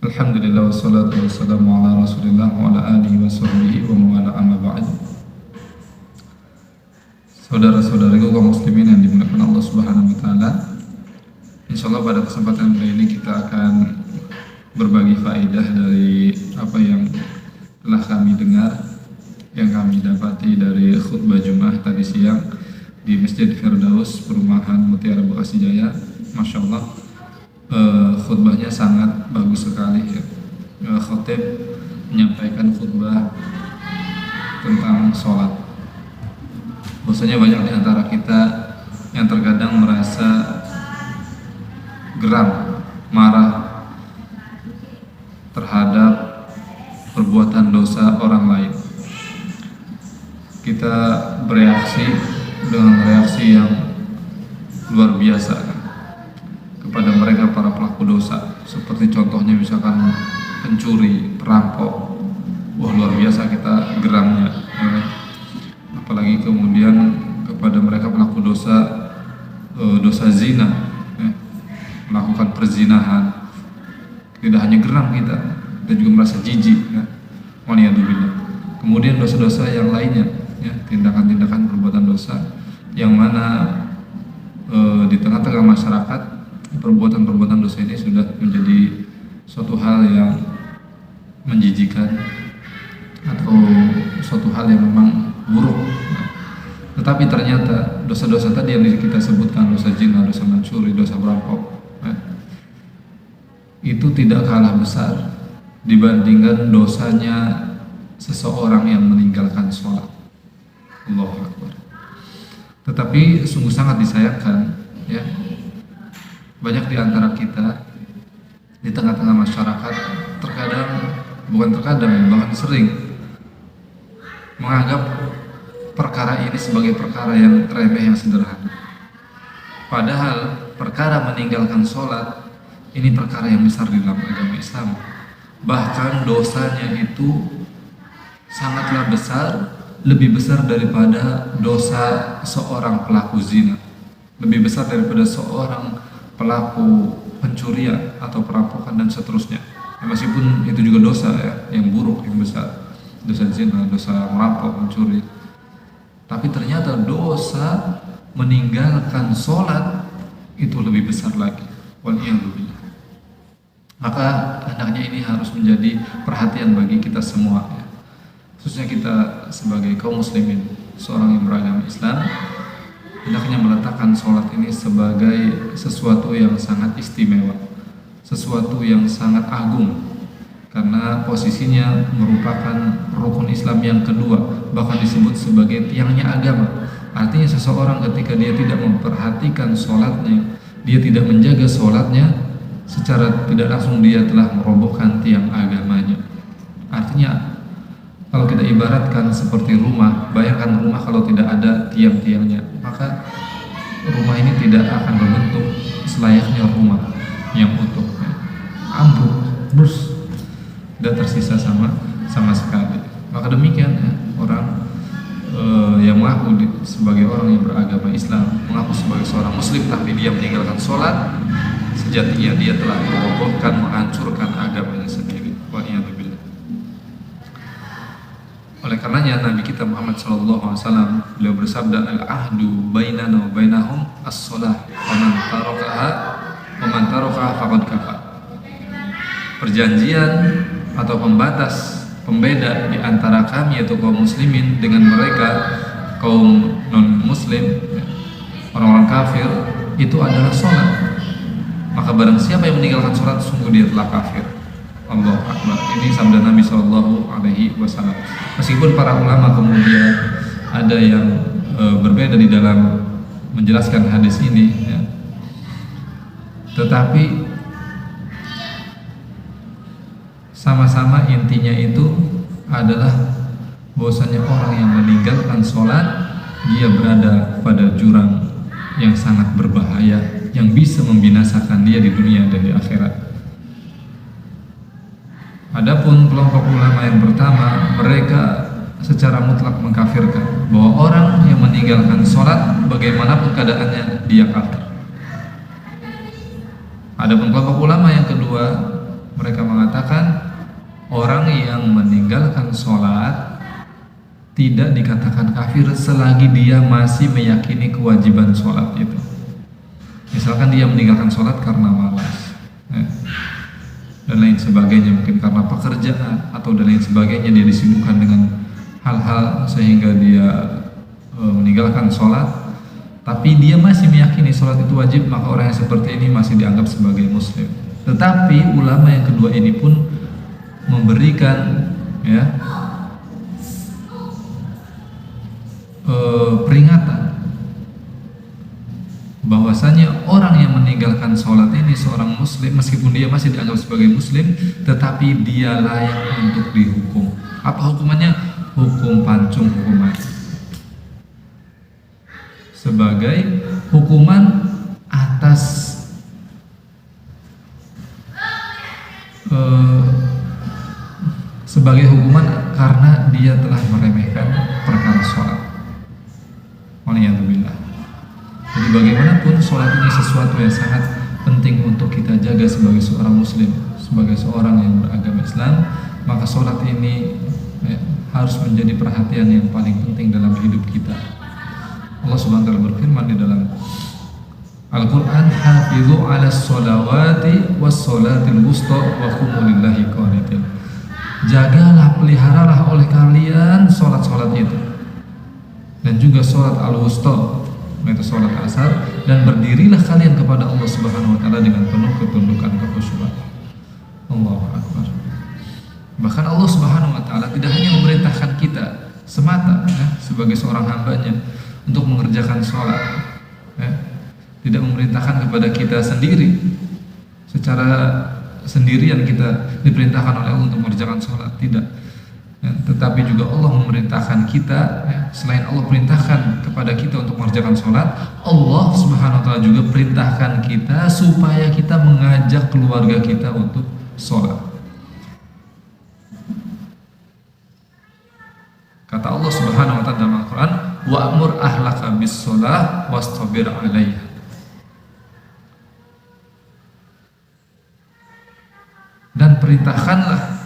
Alhamdulillah wassalatu wassalamu ala Rasulillah wa ala alihi wa sahbihi wa mawala amma ba'd. Saudara-saudariku kaum muslimin yang dimuliakan Allah Subhanahu wa taala. Insyaallah pada kesempatan kali ini kita akan berbagi faedah dari apa yang telah kami dengar, yang kami dapati dari khutbah Jumat tadi siang di Masjid Firdaus Perumahan Mutiara Bekasi Jaya. Masya Allah, khutbahnya sangat bagus sekali ya. Khotib menyampaikan khutbah tentang sholat. Bahwasanya banyak di antara kita yang terkadang merasa geram, marah terhadap perbuatan dosa orang lain. Kita bereaksi dengan reaksi yang luar biasa kepada mereka para pelaku dosa, seperti contohnya misalkan pencuri, perampok. Wah, luar biasa kita geramnya ya. Apalagi kemudian kepada mereka pelaku dosa dosa zina ya, melakukan perzinahan, tidak hanya geram kita juga merasa jijik ya. Waliyadzubillah. Kemudian dosa-dosa yang lainnya ya, tindakan-tindakan perbuatan dosa yang mana di tengah-tengah masyarakat perbuatan-perbuatan dosa ini sudah menjadi suatu hal yang menjijikan atau suatu hal yang memang buruk. Tetapi ternyata dosa-dosa tadi yang kita sebutkan, dosa zina, dosa mencuri, dosa perampok itu tidak kalah besar dibandingkan dosanya seseorang yang meninggalkan sholat. Allahu Akbar. Tetapi sungguh sangat disayangkan ya, banyak di antara kita di tengah-tengah masyarakat bahkan sering menganggap perkara ini sebagai perkara yang remeh, yang sederhana. Padahal perkara meninggalkan sholat ini perkara yang besar di dalam agama Islam. Bahkan dosanya itu sangatlah besar, lebih besar daripada dosa seorang pelaku zina, lebih besar daripada seorang pelaku pencurian atau perampokan dan seterusnya ya, meskipun itu juga dosa ya, yang buruk, yang besar, dosa zina, dosa merampok, mencuri. Tapi ternyata dosa meninggalkan sholat itu lebih besar lagi. Waliyadzubillah. Maka hendaknya ini harus menjadi perhatian bagi kita semua ya. Khususnya kita sebagai kaum muslimin, seorang yang beragama Islam, hendaknya meletakkan sholat ini sebagai sesuatu yang sangat istimewa, sesuatu yang sangat agung, karena posisinya merupakan rukun Islam yang kedua, bahkan disebut sebagai tiangnya agama. Artinya seseorang ketika dia tidak memperhatikan sholatnya, dia tidak menjaga sholatnya, secara tidak langsung dia telah merobohkan tiang agamanya. Artinya kalau kita ibaratkan seperti rumah, bayangkan rumah kalau tidak ada tiang-tiangnya, maka rumah ini tidak akan berbentuk selayaknya rumah yang utuh, ambruk, brus, tidak tersisa sama sekali. Maka demikian ya, orang yang mengaku sebagai orang yang beragama Islam, mengaku sebagai seorang muslim, tapi dia meninggalkan sholat, sejatinya dia telah merobohkan, menghancurkan agamanya sendiri. Waliyadzubillah. Oleh karenanya Nabi kita Muhammad SAW beliau bersabda, al-ahdu bainana wa bainahum as-shalah wa man tarakaha faqad kafar. Perjanjian atau pembeda di antara kami yaitu kaum muslimin dengan mereka kaum non muslim, orang-orang kafir, itu adalah sholat. Maka barang siapa yang meninggalkan sholat, sungguh dia telah kafir. Allahu Akbar. Ini sabda Nabi SAW. Meskipun para ulama kemudian ada yang berbeda di dalam menjelaskan hadis ini ya, tetapi sama-sama intinya itu adalah bahwasanya orang yang meninggalkan sholat, dia berada pada jurang yang sangat berbahaya, yang bisa membinasakan dia di dunia dan di akhirat. Adapun kelompok ulama yang pertama, mereka secara mutlak mengkafirkan bahwa orang yang meninggalkan sholat bagaimanapun keadaannya dia kafir. Adapun kelompok ulama yang kedua, meninggalkan sholat tidak dikatakan kafir selagi dia masih meyakini kewajiban sholat itu. Misalkan dia meninggalkan sholat karena malas, dan lain sebagainya, mungkin karena pekerjaan atau dan lain sebagainya, dia disibukkan dengan hal-hal sehingga dia meninggalkan sholat, tapi dia masih meyakini sholat itu wajib, maka orang yang seperti ini masih dianggap sebagai muslim. Tetapi ulama yang kedua ini pun memberikan peringatan bahwasanya orang yang meninggalkan sholat ini seorang muslim, meskipun dia masih dianggap sebagai muslim, tetapi dia layak untuk dihukum. Apa hukumannya? Hukum pancung hukuman, sebagai hukuman atas sebagai hukuman karena dia telah meremehkan perkara sholat. Waliyadzubillah. Jadi bagaimanapun sholat ini sesuatu yang sangat penting untuk kita jaga sebagai seorang muslim, sebagai seorang yang beragama Islam, maka sholat ini harus menjadi perhatian yang paling penting dalam hidup kita. Allah Subhanahu wa taala berfirman di dalam Al-Quran, hafizu ala sholawati was sholatil wusta wa qumu lillahi qanitin. Jagalah, peliharalah oleh kalian sholat-sholat itu, dan juga sholat al-wusta, yaitu sholat asar, dan berdirilah kalian kepada Allah Subhanahu wa taala dengan penuh ketundukan, kekhusyuan. Allahu Akbar. Bahkan Allah Subhanahu wa taala tidak hanya memerintahkan kita semata sebagai seorang hambanya untuk mengerjakan sholat, tidak memerintahkan kepada kita sendiri secara sendirian kita diperintahkan oleh Allah untuk mengerjakan sholat, tidak. Tetapi juga Allah memerintahkan kita, selain Allah perintahkan kepada kita untuk mengerjakan sholat, Allah Subhanahu wa taala juga perintahkan kita supaya kita mengajak keluarga kita untuk sholat. Kata Allah Subhanahu wa taala dalam Al-Quran, wa'mur ahlaka bis-sholah wastabir 'alaiha. Dan perintahkanlah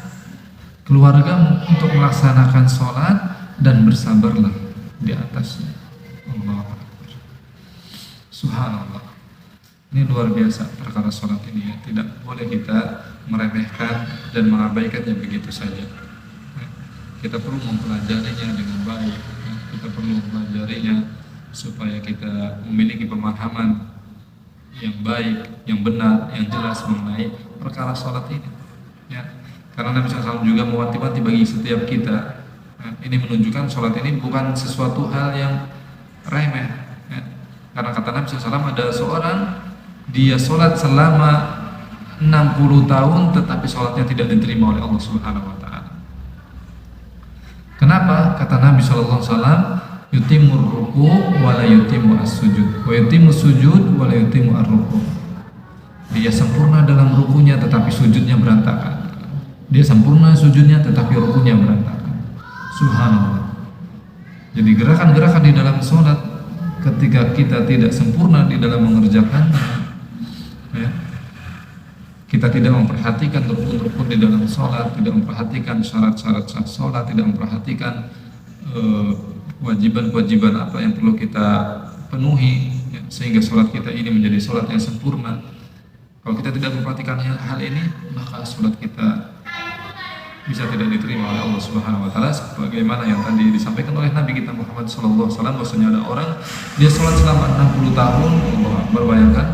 keluargamu untuk melaksanakan sholat dan bersabarlah di atasnya. Allahu Akbar. Subhanallah. Ini luar biasa perkara sholat ini, ya. Tidak boleh kita meremehkan dan mengabaikannya begitu saja. Kita perlu mempelajarinya dengan baik. Kita perlu mempelajarinya supaya kita memiliki pemahaman yang baik, yang benar, yang jelas mengenai perkara sholat ini. Ya, karena Nabi SAW juga mewanti-wanti bagi setiap kita. Ini menunjukkan sholat ini bukan sesuatu hal yang remeh. Ya. Karena kata Nabi SAW, ada seorang dia sholat selama 60 tahun tetapi sholatnya tidak diterima oleh Allah Subhanahu wa taala. Kenapa? Kata Nabi SAW, yutimur ruku wa la yutimu as-sujud wa yutimu sujud wa la yutimu ar-ruku. Dia sempurna dalam rukunya tetapi sujudnya berantakan. Dia sempurna sujudnya tetapi rukunya berantakan. Subhanallah. Jadi gerakan-gerakan di dalam sholat, ketika kita tidak sempurna di dalam mengerjakannya, ya, kita tidak memperhatikan rukun-rukun di dalam sholat, tidak memperhatikan syarat-syarat sah sholat, tidak memperhatikan kewajiban-kewajiban apa yang perlu kita penuhi, ya, sehingga sholat kita ini menjadi sholat yang sempurna. Kalau kita tidak memperhatikan hal ini, maka sholat kita bisa tidak diterima oleh Allah Subhanahu wa taala, sebagaimana yang tadi disampaikan oleh Nabi kita Muhammad sallallahu alaihi wasallam, bahwasanya ada orang dia sholat selama 60 tahun, Allah berbayangkan,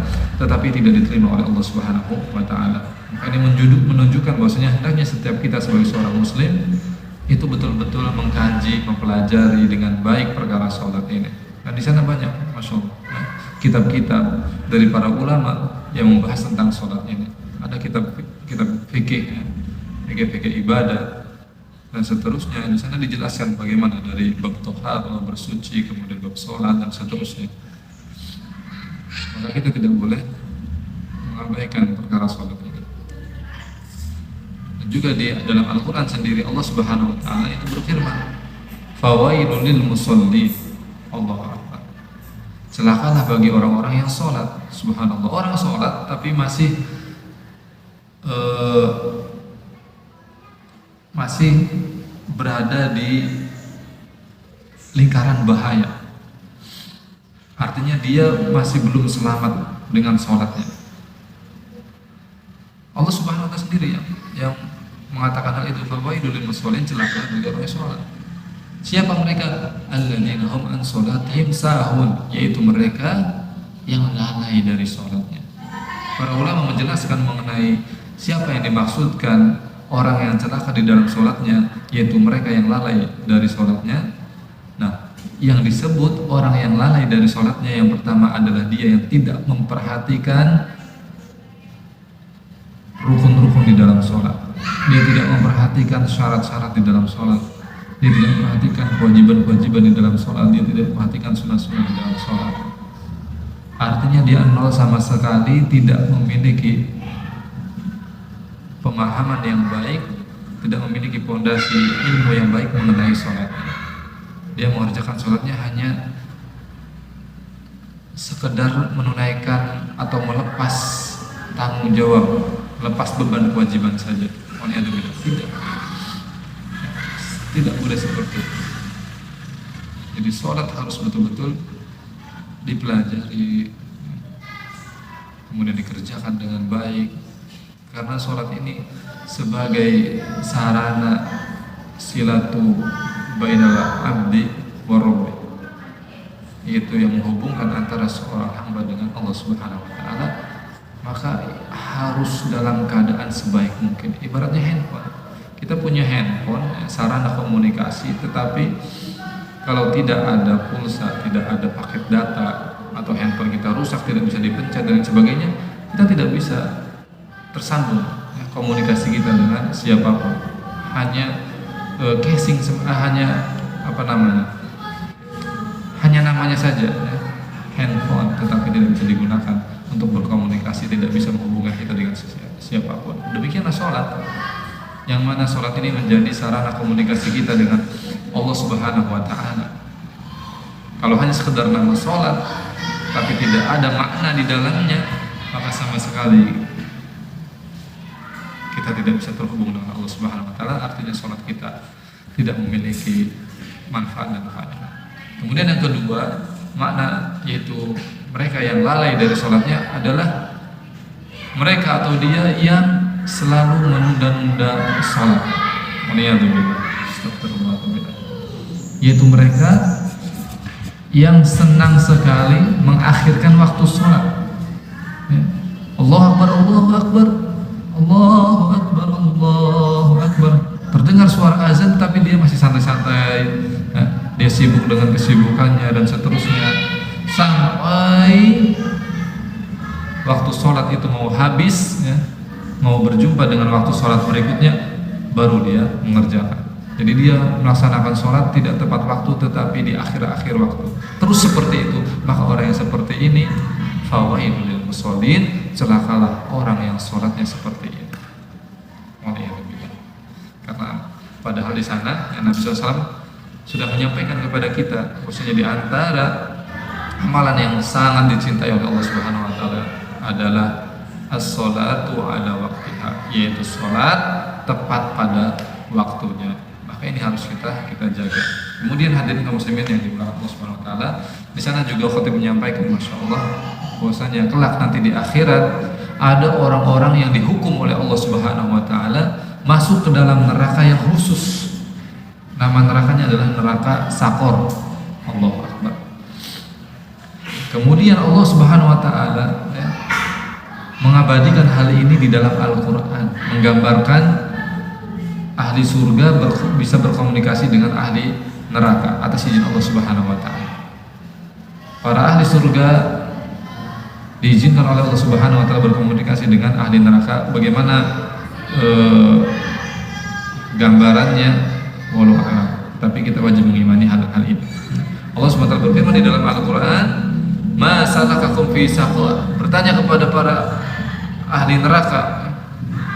tetapi tidak diterima oleh Allah Subhanahu wa taala. Maka ini menunjukkan bahwasanya hendaknya setiap kita sebagai seorang muslim itu betul-betul mengkaji, mempelajari dengan baik perkara sholat ini. Dan di sana banyak, masya Allah, kitab-kitab dari para ulama yang membahas tentang sholat ini. Ada kitab fikih, fikih ibadah dan seterusnya. Di sana dijelaskan bagaimana dari bab tohar, bersuci, kemudian bab sholat dan seterusnya. Maka kita tidak boleh mengabaikan perkara sholat ini. Dan juga di dalam Al-Quran sendiri Allah Subhanahu wa taala itu berfirman, fawailul lil musallin. Allah Akbar. Celakalah bagi orang-orang yang sholat. Subhanallah, orang sholat tapi masih berada di lingkaran bahaya. Artinya dia masih belum selamat dengan sholatnya. Allah Subhanahu wa Ta'ala sendiri yang mengatakan hal itu. Fawailul lil musallin, celaka bagi orang yang sholat. Siapa mereka? Alladzina hum an sholatihim sahun, yaitu mereka yang lalai dari sholatnya. Para ulama menjelaskan mengenai siapa yang dimaksudkan orang yang celaka di dalam sholatnya, yaitu mereka yang lalai dari sholatnya. Nah, yang disebut orang yang lalai dari sholatnya yang pertama adalah dia yang tidak memperhatikan rukun-rukun di dalam sholat. Dia tidak memperhatikan syarat-syarat di dalam sholat. Dia tidak memperhatikan kewajiban-kewajiban di dalam sholat. Dia tidak memperhatikan sunnah-sunnah di dalam sholat. Artinya dia nol sama sekali, tidak memiliki pemahaman yang baik, tidak memiliki fondasi ilmu yang baik mengenai sholat. Dia mengerjakan sholatnya hanya sekedar menunaikan atau melepas tanggung jawab, lepas beban kewajiban saja. Tidak boleh seperti itu. Jadi sholat harus betul-betul dipelajari, kemudian dikerjakan dengan baik, karena sholat ini sebagai sarana silatu bainal abdi wa rabbi, yaitu yang menghubungkan antara seorang hamba dengan Allah Subhanahu wa Ta'ala. Maka harus dalam keadaan sebaik mungkin. Ibaratnya handphone, kita punya handphone, sarana komunikasi, tetapi kalau tidak ada pulsa, tidak ada paket data, atau handphone kita rusak, tidak bisa dipencet dan sebagainya, kita tidak bisa tersambung komunikasi kita dengan siapapun. Hanya casing, hanya hanya namanya saja handphone, tetapi tidak bisa digunakan untuk berkomunikasi, tidak bisa menghubungkan kita dengan siapapun. Demikianlah sholat, yang mana sholat ini menjadi sarana komunikasi kita dengan Allah Subhanahu wa Ta'ala. Kalau hanya sekedar nama sholat tapi tidak ada makna di dalamnya, maka sama sekali kita tidak bisa terhubung dengan Allah Subhanahu wa Ta'ala. Artinya sholat kita tidak memiliki manfaat dan faedah. Kemudian yang kedua, makna yaitu mereka yang lalai dari sholatnya adalah mereka atau dia yang selalu menunda-nunda sholat. Yaitu mereka yang senang sekali mengakhirkan waktu sholat. Allahu Akbar, Allahu Akbar, Allahu Akbar, Allahu Akbar. Terdengar suara azan tapi dia masih santai-santai, dia sibuk dengan kesibukannya dan seterusnya, sampai waktu sholat itu mau habis, mau berjumpa dengan waktu sholat berikutnya, baru dia mengerjakan. Jadi dia melaksanakan sholat tidak tepat waktu, tetapi di akhir-akhir waktu. Terus seperti itu, maka orang yang seperti ini, fawailul lil musallin, celakalah orang yang sholatnya seperti ini. Karena padahal di sana Nabi SAW sudah menyampaikan kepada kita, khususnya di antara amalan yang sangat dicintai oleh Allah Subhanahu wa Ta'ala adalah as-sholatu ala waktiha, yaitu sholat tepat pada waktunya. Maka ini harus kita jaga. Kemudian hadirin kaum muslimin yang dimuliakan Allah Subhanahu wa Ta'ala, di sana juga khatib menyampaikan, masya Allah, bahwasanya kelak nanti di akhirat ada orang-orang yang dihukum oleh Allah Subhanahu wa Ta'ala masuk ke dalam neraka yang khusus. Nama nerakanya adalah neraka Sakor. Allahu Akbar. Kemudian Allah Subhanahu wa Ta'ala mengabadikan hal ini di dalam Al-Quran, menggambarkan ahli surga bisa berkomunikasi dengan ahli neraka atas izin Allah Subhanahu wa Ta'ala. Para ahli surga diizinkan oleh Allah Subhanahu wa Ta'ala berkomunikasi dengan ahli neraka. Bagaimana gambarannya, walau a'lam, tapi kita wajib mengimani hal-hal ini. Allah Subhanahu wa Ta'ala berfirman di dalam Al-Quran, ma salakakum fi saqar, bertanya kepada para ahli neraka,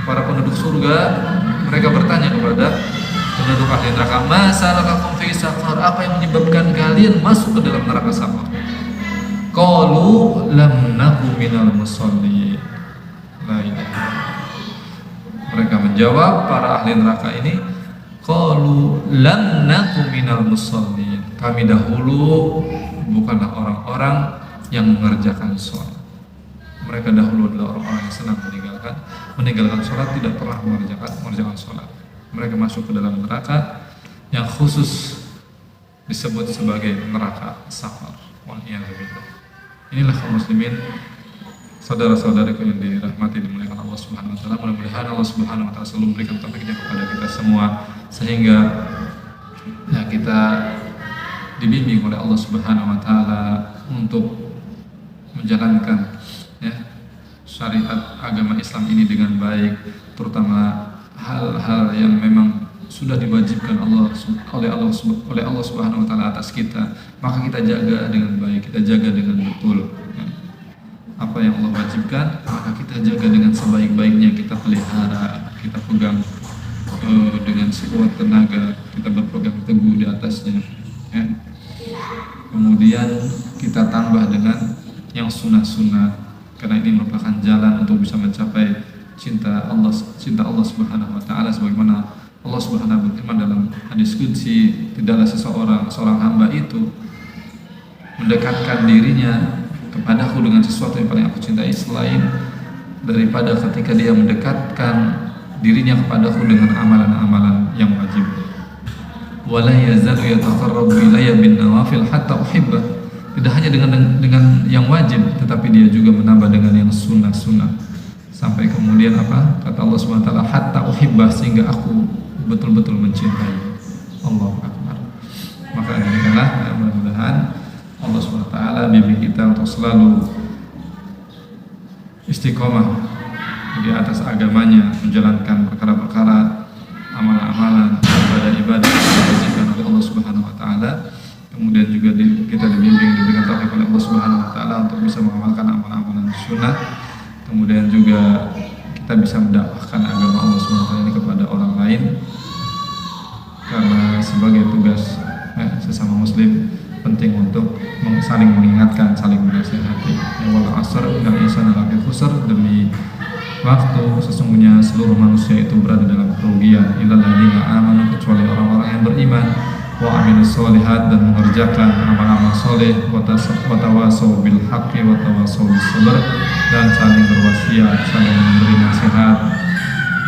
para penduduk surga, mereka bertanya kepada penduduk ahli neraka, ma salakakum fi saqar, apa yang menyebabkan kalian masuk ke dalam neraka Saqar? Qalu lam naku minal musallin. La ilaha illallah. Mereka menjawab, para ahli neraka ini, qalu lam naku minal musallin. Kami dahulu bukanlah orang-orang yang mengerjakan sholat. Mereka dahulu adalah orang-orang yang senang meninggalkan sholat, tidak pernah mengerjakan sholat. Mereka masuk ke dalam neraka yang khusus disebut sebagai neraka saqar. Inilah kaum muslimin, saudara-saudaraku yang dirahmati dimuliakan Allah Subhanahu wa taala. Mudah-mudahan Allah Subhanahu wa taala selalu memberikan taufiknya kepada kita semua sehingga ya, kita dibimbing oleh Allah Subhanahu wa taala untuk menjalankan ya, syariat agama Islam ini dengan baik, terutama hal-hal yang memang sudah diwajibkan oleh Allah Subhanahu wa taala atas kita, maka kita jaga dengan baik, kita jaga dengan betul. Apa yang Allah wajibkan, maka kita jaga dengan sebaik-baiknya, kita pelihara, kita pegang dengan sekuat tenaga, kita berpegang teguh di atasnya. Ya. Kemudian kita tambah dengan yang sunnah-sunnah, karena ini merupakan jalan untuk bisa mencapai cinta Allah Subhanahu wa taala, sebagaimana Allah Subhanahu wa taala dalam hadis qudsi, tidaklah seorang hamba itu mendekatkan dirinya kepadaku dengan sesuatu yang paling aku cintai selain daripada ketika dia mendekatkan dirinya kepadaku dengan amalan-amalan yang wajib. Wala yazalu yataqarrabu ilayya bin nawafil hatta uhibbah. Tidak hanya dengan yang wajib, tetapi dia juga menambah dengan yang sunnah-sunnah. Sampai kemudian apa? Kata Allah Subhanahu wa taala, hatta uhibbah, sehingga aku betul-betul mencintai. Allahu akbar. Maka demikianlah, mudah-mudahan Allah Subhanahu wa taala bimbing kita untuk selalu istiqomah di atas agamanya, menjalankan perkara-perkara, amalan-amalan, ibadah-ibadah yang diwajibkan oleh Allah Subhanahu wa taala. Kemudian juga kita diberikan taufik oleh Allah Subhanahu wa taala untuk bisa mengamalkan amalan-amalan sunnah. Kemudian juga kita bisa mendakwahkan agama Allah Subhanahu wa taala ini kepada orang lain, karena sebagai tugas sesama muslim penting untuk saling mengingatkan, saling menasihati. Wal 'asr innal insana lafi khusr, demi waktu sesungguhnya seluruh manusia itu berada dalam kerugian, illal ladzina amanu, kecuali orang-orang yang beriman, wa amilus sholihat, dan mengerjakan amal-amal soleh, wa tawassaw bil haqqi wa tawassaw bis sabr, dan saling berwasiat, saling memberi nasihat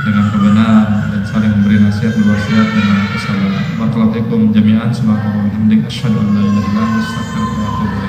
dengan kebenaran, dan saling memberi nasihat berwasiat dengan kesabaran. Barakallahu fikum jami'an, subhanallahi wa bihamdihi, asyhadu an la ilaha illa anta, astaghfiruka wa atubu ilaik.